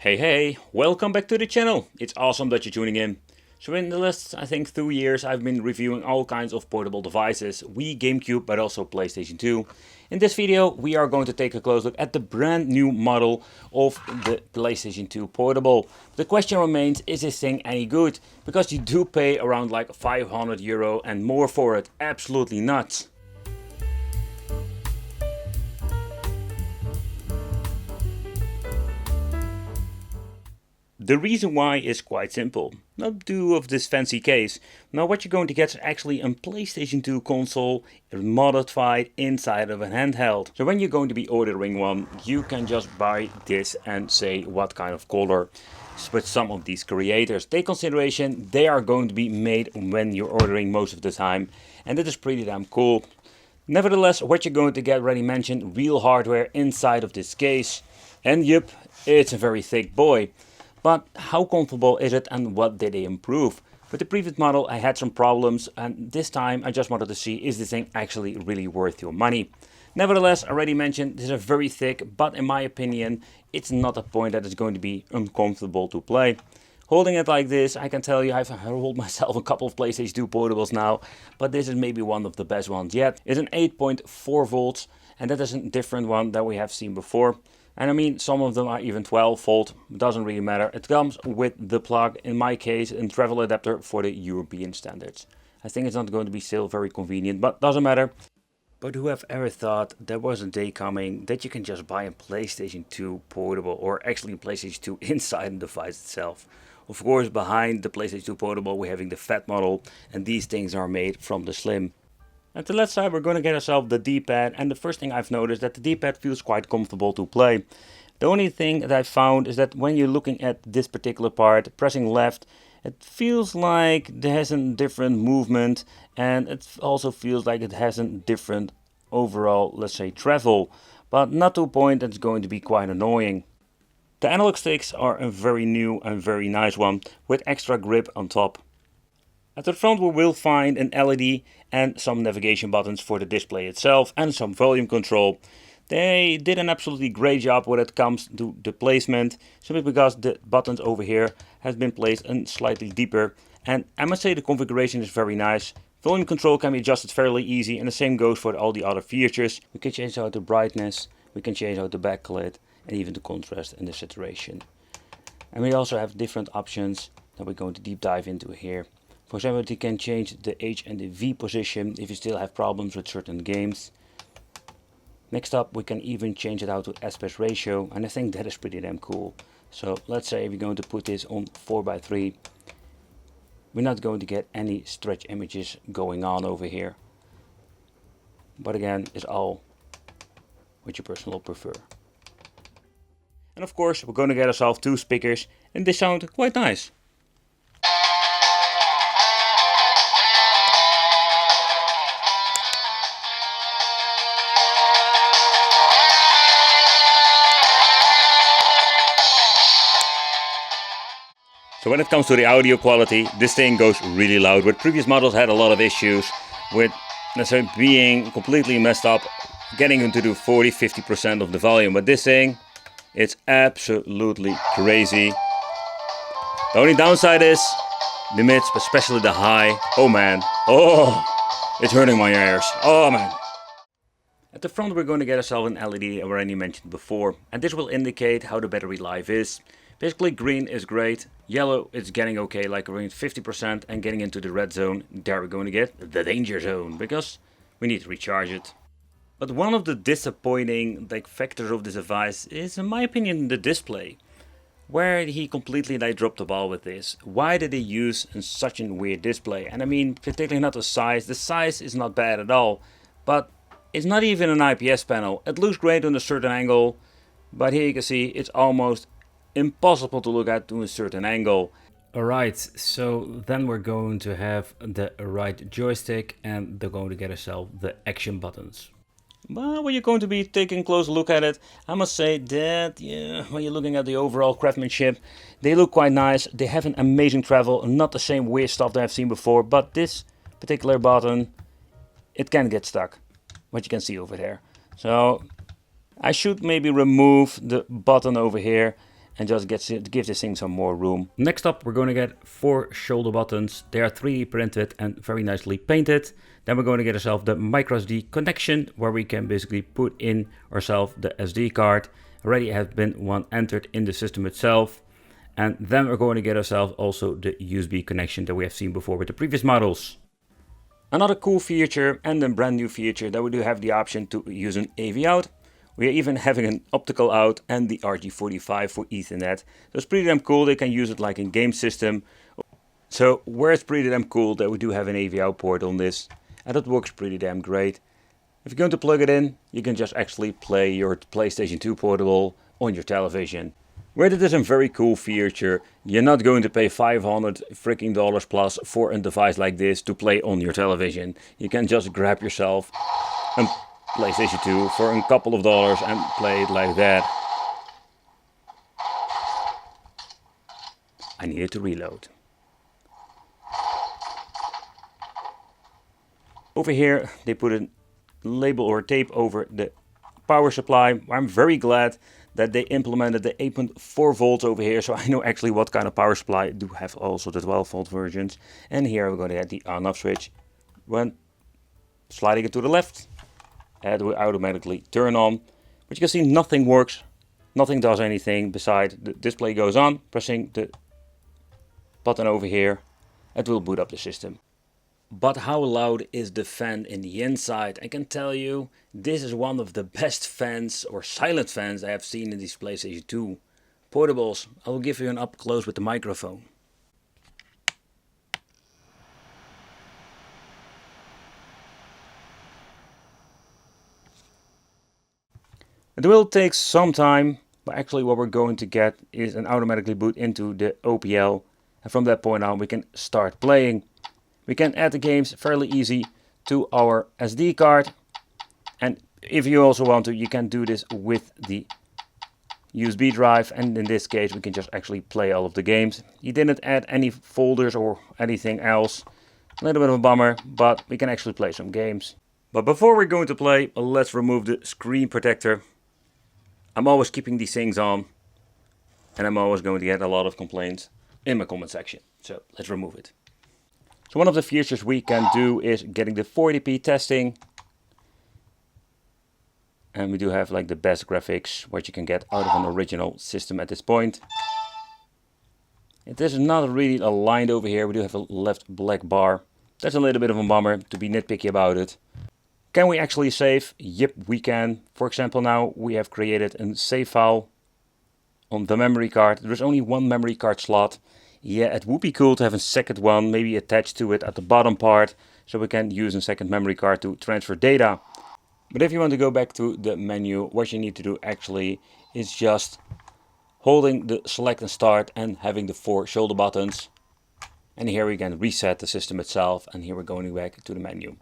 Hey, welcome back to the channel. It's awesome that you're tuning in. So in the last, I think, 2 years, I've been reviewing all kinds of portable devices, Wii, GameCube, but also PlayStation 2. In this video, we are going to take a close look at the brand new model of the PlayStation 2 Portable. The question remains, is this thing any good? Because you do pay around like €500 and more for it. Absolutely nuts. The reason why is quite simple. Not due of this fancy case. Now what you're going to get is actually a PlayStation 2 console modified inside of a handheld. So when you're going to be ordering one, you can just buy this and say what kind of color. With some of these creators, take consideration they are going to be made when you're ordering most of the time, and that is pretty damn cool. Nevertheless, what you're going to get already mentioned, real hardware inside of this case. And yep, it's a very thick boy. But how comfortable is it and what did they improve? With the previous model I had some problems, and this time I just wanted to see, is this thing actually really worth your money? Nevertheless, I already mentioned this is very thick, but in my opinion it's not a point that it's going to be uncomfortable to play. Holding it like this, I can tell you I've rolled myself a couple of PlayStation 2 portables now, but this is maybe one of the best ones yet. It's an 8.4 volts, and that is a different one that we have seen before. And I mean, some of them are even 12 volt, doesn't really matter. It comes with the plug, in my case, a travel adapter for the European standards. I think it's not going to be still very convenient, but doesn't matter. But who have ever thought there was a day coming that you can just buy a PlayStation 2 Portable, or actually a PlayStation 2 inside the device itself. Of course, behind the PlayStation 2 Portable we're having the fat model, and these things are made from the slim. At the left side we're going to get ourselves the D-pad, and the first thing I've noticed that the D-pad feels quite comfortable to play. The only thing that I found is that when you're looking at this particular part, pressing left, it feels like it has a different movement, and it also feels like it has a different overall, let's say, travel, but not to a point that's going to be quite annoying. The analog sticks are a very new and very nice one with extra grip on top. At the front we will find an LED and some navigation buttons for the display itself and some volume control. They did an absolutely great job when it comes to the placement, simply because the buttons over here has been placed slightly deeper, and I must say the configuration is very nice. Volume control can be adjusted fairly easy, and the same goes for all the other features. We can change out the brightness, we can change out the backlit, and even the contrast and the saturation. And we also have different options that we're going to deep dive into here. For example, you can change the H and the V position if you still have problems with certain games. Next up, we can even change it out to aspect ratio, and I think that is pretty damn cool. So let's say we're going to put this on 4:3. We're not going to get any stretch images going on over here. But again, it's all what you personally prefer. And of course, we're going to get ourselves two speakers, and they sound quite nice. So when it comes to the audio quality, this thing goes really loud. With previous models had a lot of issues with, let's say, being completely messed up, getting into the 40-50% of the volume. But this thing, it's absolutely crazy. The only downside is the mids, especially the high. Oh man, oh, it's hurting my ears. Oh man. At the front we're going to get ourselves an LED I already mentioned before, and this will indicate how the battery life is. Basically green is great, yellow is getting okay, like around 50%, and getting into the red zone, there we're going to get the danger zone, because we need to recharge it. But one of the disappointing factors of this device is, in my opinion, the display. Where he completely dropped the ball with this. Why did they use such a weird display? And I mean, particularly not the size is not bad at all, but it's not even an IPS panel. It looks great on a certain angle, but here you can see it's almost impossible to look at to a certain angle. Alright, so then we're going to have the right joystick, and they're going to get ourselves the action buttons. But when you're going to be taking a close look at it, I must say that when you're looking at the overall craftsmanship, they look quite nice. They have an amazing travel, not the same weird stuff that I've seen before, but this particular button, it can get stuck, what you can see over there. So I should maybe remove the button over here and just give this thing some more room. Next up, we're going to get 4 shoulder buttons. They are 3D printed and very nicely painted. Then we're going to get ourselves the microSD connection, where we can basically put in ourselves the SD card. Already has been one entered in the system itself. And then we're going to get ourselves also the USB connection that we have seen before with the previous models. Another cool feature and a brand new feature that we do have the option to use an AV out. We are even having an optical out and the RJ45 for Ethernet. So it's pretty damn cool. They can use it like in game system. So where it's pretty damn cool that we do have an AV out port on this. And it works pretty damn great. If you're going to plug it in, you can just actually play your PlayStation 2 Portable on your television. Where it is a very cool feature, you're not going to pay $500 freaking dollars plus for a device like this to play on your television. You can just grab yourself a PlayStation 2 for a couple of dollars and play it like that. I needed to reload. Over here they put a label or tape over the power supply. I'm very glad that they implemented the 8.4 volts over here, so I know actually what kind of power supply. I do have also the 12 volt versions. And here we're going to get the on off switch. When sliding it to the left, it will automatically turn on. But you can see nothing works, nothing does anything besides the display goes on. Pressing the button over here, it will boot up the system. But how loud is the fan in the inside? I can tell you, this is one of the best fans or silent fans I have seen in these PlayStation 2 portables. I will give you an up close with the microphone. It will take some time, but actually what we're going to get is an automatically boot into the OPL. And from that point on we can start playing. We can add the games fairly easy to our SD card. And if you also want to, you can do this with the USB drive. And in this case, we can just actually play all of the games. You didn't add any folders or anything else. A little bit of a bummer, but we can actually play some games. But before we're going to play, let's remove the screen protector. I'm always keeping these things on. And I'm always going to get a lot of complaints in my comment section. So let's remove it. So one of the features we can do is getting the 480p testing. And we do have like the best graphics what you can get out of an original system at this point. It is not really aligned over here. We do have a left black bar. That's a little bit of a bummer, to be nitpicky about it. Can we actually save? Yep, we can. For example, now we have created a save file on the memory card. There's only one memory card slot. Yeah, it would be cool to have a second one, maybe attached to it at the bottom part, so we can use a second memory card to transfer data. But if you want to go back to the menu, what you need to do actually is just holding the select and start and having the 4 shoulder buttons. And here we can reset the system itself, and here we're going back to the menu.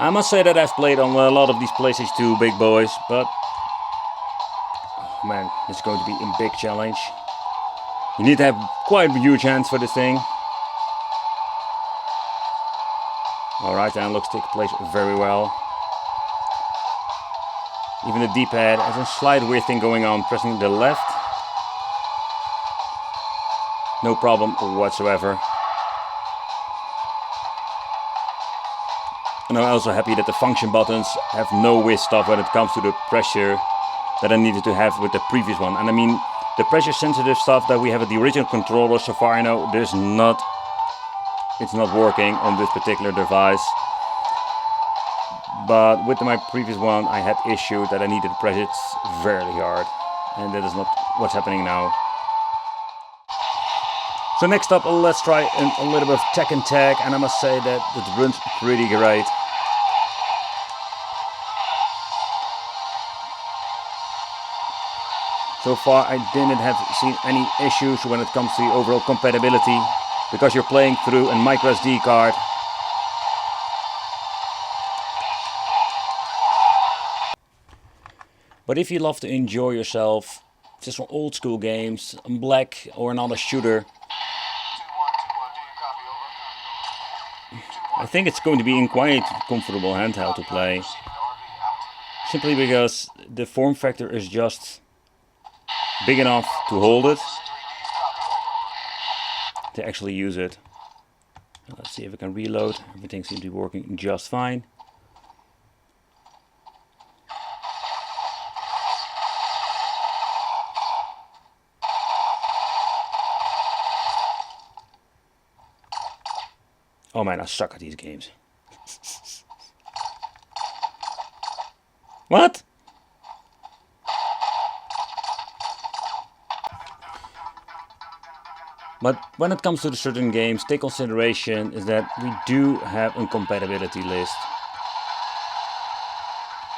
I must say that I've played on a lot of these PlayStation 2 big boys, but oh man, it's going to be a big challenge. You need to have quite huge hands for this thing. Alright, the analog stick plays very well. Even the D-pad has a slight weird thing going on, pressing the left. No problem whatsoever. And I'm also happy that the function buttons have no weird stuff when it comes to the pressure that I needed to have with the previous one. And I mean, the pressure sensitive stuff that we have at the original controller, so far I know it's not working on this particular device. But with my previous one I had issue that I needed to press it very hard. And that is not what's happening now. So next up, let's try a little bit of Tekken Tag, and I must say that it runs pretty great. So far I didn't have seen any issues when it comes to the overall compatibility, because you're playing through a microSD card. But if you love to enjoy yourself, just some old school games, Black or another shooter, I think it's going to be in quite comfortable handheld to play. simply because the form factor is just big enough to hold it, to actually use it. Let's see if I can reload. Everything seems to be working just fine. Oh man, I suck at these games. What? But when it comes to the certain games, take consideration is that we do have a compatibility list.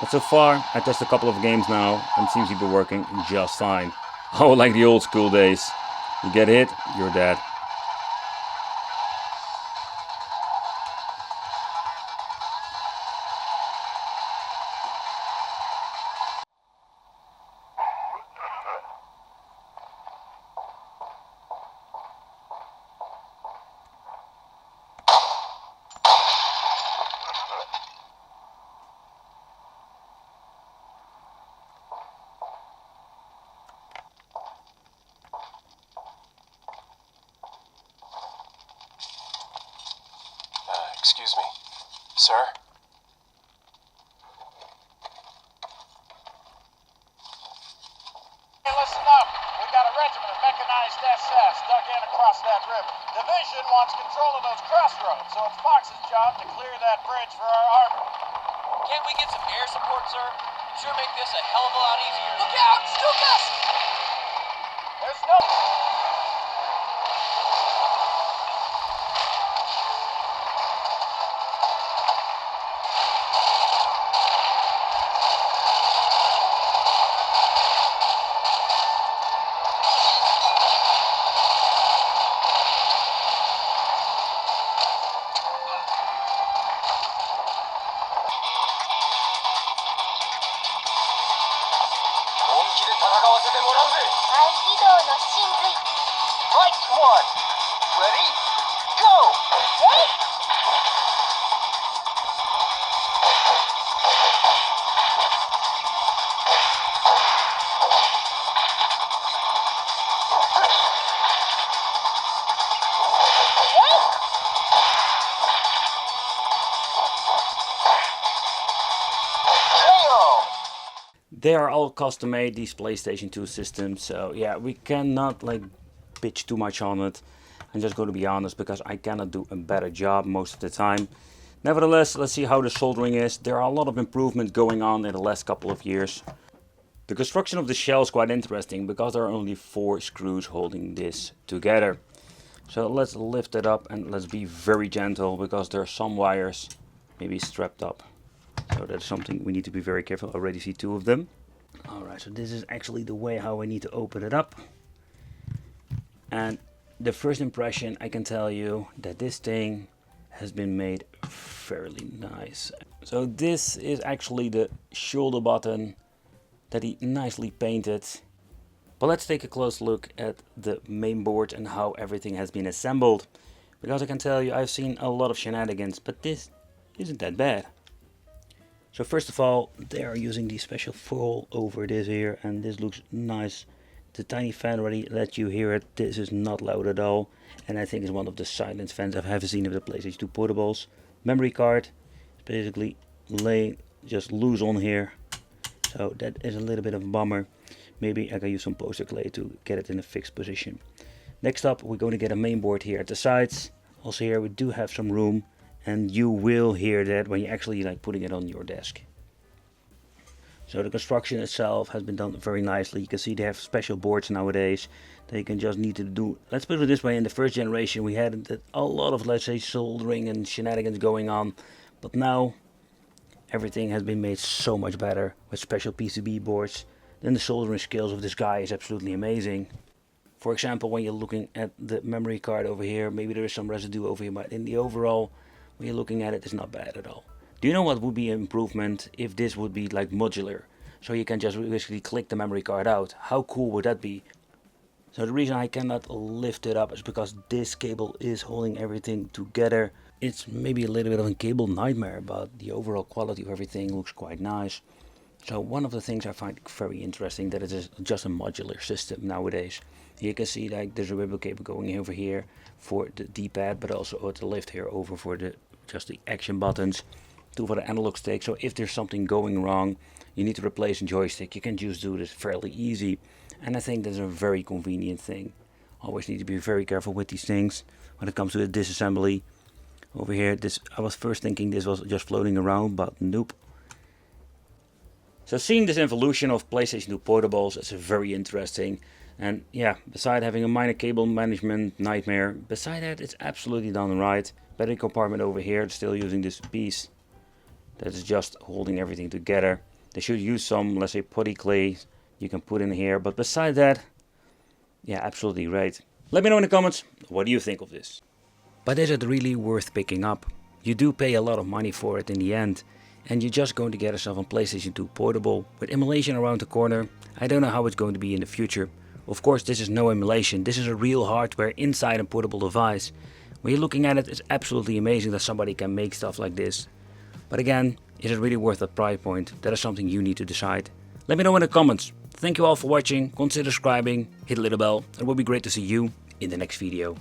But so far, I tested a couple of games now and seems to be working just fine. Oh, like the old school days. You get hit, you're dead. Excuse me, sir? Hey, listen up. We got a regiment of mechanized SS dug in across that river. Division wants control of those crossroads, so it's Fox's job to clear that bridge for our army. Can't we get some air support, sir? Sure make this a hell of a lot easier. Look out! Stukas! There's no... Fight one. Ready? Go! They are all custom made, these PlayStation 2 systems, so yeah, we cannot like bitch too much on it. I'm just going to be honest because I cannot do a better job most of the time. Nevertheless, let's see how the soldering is. There are a lot of improvements going on in the last couple of years. The construction of the shell is quite interesting because there are only 4 screws holding this together. So let's lift it up and let's be very gentle because there are some wires maybe strapped up. So that's something we need to be very careful. I already see 2 of them. Alright, so this is actually the way how I need to open it up. And the first impression, I can tell you that this thing has been made fairly nice. So this is actually the shoulder button that he nicely painted. But let's take a close look at the main board and how everything has been assembled. Because I can tell you, I've seen a lot of shenanigans, but this isn't that bad. So first of all, they are using the special foil over this here, and this looks nice. The tiny fan already let you hear it. This is not loud at all, and I think it's one of the silent fans I've ever seen of the PlayStation 2 Portables. Memory card is basically laying just loose on here, so that is a little bit of a bummer. Maybe I can use some poster clay to get it in a fixed position. Next up, we're going to get a main board here at the sides. Also here we do have some room. And you will hear that when you're actually like putting it on your desk. So the construction itself has been done very nicely. You can see they have special boards nowadays. They can just need to do. Let's put it this way: in the first generation, we had a lot of, let's say, soldering and shenanigans going on, but now everything has been made so much better with special PCB boards. Then the soldering skills of this guy is absolutely amazing. For example, when you're looking at the memory card over here, maybe there is some residue over here, but in the overall, when you're looking at it, it's not bad at all. Do you know what would be an improvement if this would be like modular? So you can just basically click the memory card out. How cool would that be? So the reason I cannot lift it up is because this cable is holding everything together. It's maybe a little bit of a cable nightmare, but the overall quality of everything looks quite nice. So one of the things I find very interesting that it is just a modular system nowadays. You can see like there's a ribbon cable going over here for the D-pad, but also at the left here over for just the action buttons, two for the analog stick. So if there's something going wrong, you need to replace a joystick, you can just do this fairly easy. And I think that's a very convenient thing. Always need to be very careful with these things when it comes to the disassembly. Over here, I was first thinking this was just floating around, but nope. So seeing this evolution of PlayStation 2 Portables is very interesting. And yeah, beside having a minor cable management nightmare, beside that it's absolutely done right. Battery compartment over here, still using this piece that is just holding everything together. They should use some, let's say, putty clay you can put in here, but beside that, yeah, absolutely right. Let me know in the comments, what do you think of this? But is it really worth picking up? You do pay a lot of money for it in the end, and you're just going to get yourself a PlayStation 2 Portable with emulation around the corner. I don't know how it's going to be in the future. Of course, this is no emulation, this is a real hardware inside a portable device. When you're looking at it, it's absolutely amazing that somebody can make stuff like this. But again, is it really worth that price point? That is something you need to decide. Let me know in the comments. Thank you all for watching, consider subscribing, hit the little bell, it would be great to see you in the next video.